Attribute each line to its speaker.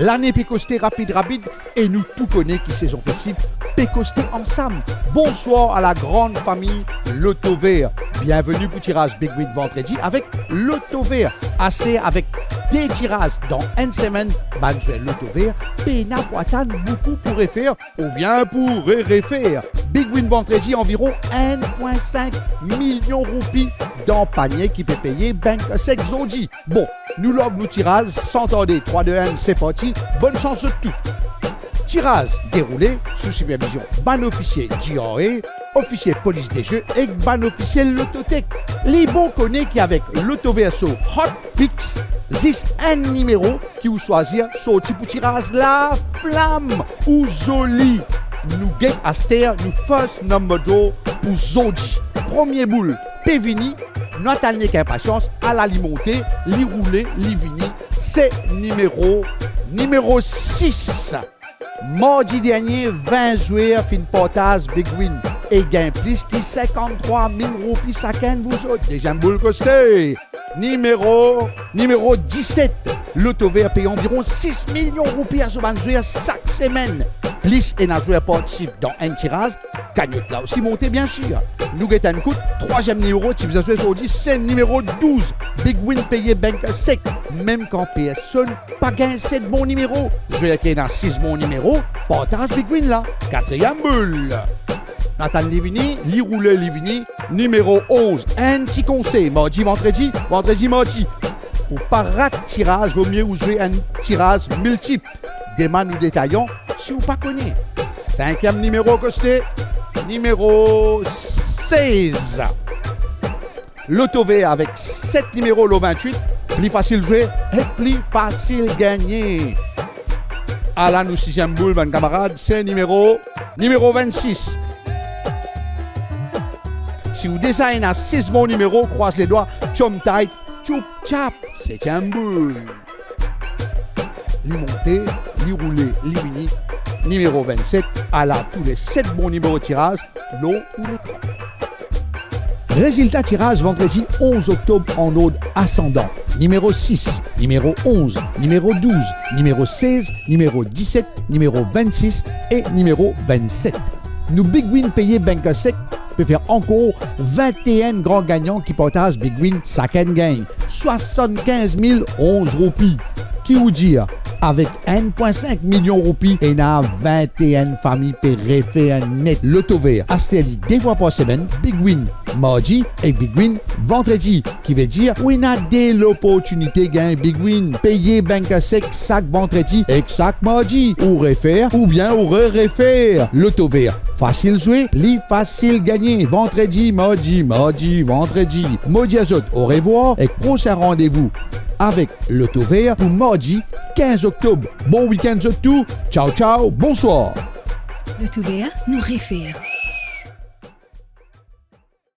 Speaker 1: L'année pécosté rapide et nous tout connaissons qui saison festive pécosté ensemble. Bonsoir à la grande famille Loto Vert. Bienvenue pour tirage Big Win vendredi avec Loto Vert. Acheter avec des tirages dans une semaine. Banjoué Loto Vert. Pena pour attendre beaucoup pour refaire ou bien pour refaire. Big Win vendredi environ 1,5 million roupies dans panier qui peut payer Bank Sec Zodi. Bon, nous log nous tirage, s'entendez, 3, 2, 1, c'est parti, bonne chance de tout. Tirage déroulé sous supervision ban officier GRA, officier police des jeux et ban officier Lototech. Les bons connaissent qu'avec Loto Verso Hot Picks, existe un numéro qui vous choisir sorti pour tirage la flamme ou Zoli. Nous get Aster, nous first number draw pour Zodi. Premier boule, Pévini, nous attendons avec impatience à la limonter, li rouler, li vini. C'est numéro 6. Mardi dernier, 20 joueurs fin portage Big Win et gain plus qui 53 000 roupies chacun vous autres. Déjà boule costé. Numéro 17. Loto Vert paye environ 6 millions de roupies à ce joueur chaque semaine. Plus et un joueur participe dans un tirage. Cagnotte là aussi montée bien sûr. Nous guettons coûte. Troisième numéro, type joueur aujourd'hui, c'est numéro 12. Big Win payé Bank Sec. Même quand PS Son, pas gain 7 bons numéros. Joueur qui est dans 6 bons numéros. Partage Big Win là. Quatrième boule. Nathan Livini, Livini, numéro 11. Un petit conseil, mardi, vendredi. Pour pas rater tirage, vaut mieux jouer un tirage multiple. Demain, nous détaillons si vous ne connaissez pas. Cinquième numéro costé, numéro 16. Loto Vert avec 7 numéros, le 28. Plus facile jouer et plus facile gagner. À la nous 6e boule, mon camarade, c'est numéro 26. Si vous designez un 6 bons numéros, croise les doigts, chum tight, choup chap, 7e boule. Li monté, li roulé, li vini, numéro 27, à la tous les 7 bons numéros de tirage, l'eau ou l'écran. Résultat tirage vendredi 11 octobre en ordre ascendant. Numéro 6, numéro 11, numéro 12, numéro 16, numéro 17, numéro 26 et numéro 27. Nous Big Win payé Bank Sec peut faire encore 21 grands gagnants qui partagent Big Win second gain. 75 011 roupies. Qui vous dit avec 1,5 million de roupies et n'a 21 familles pour refaire net Loto Vert. Astélie 2 fois par semaine, Big Win mardi et Big Win vendredi. Qui veut dire, on a dès l'opportunité de gagner Big Win. Payer Bank Sec chaque vendredi et chaque mardi. Ou refaire ou bien ou refaire. Loto Vert. Facile jouer, plus facile gagner. Vendredi, mardi, vendredi. Maudit azot, au revoir et prochain rendez-vous avec Loto Vert pour mardi 15 octobre. Bon week-end de tout. Ciao, bonsoir.
Speaker 2: Loto Vert nous réfère.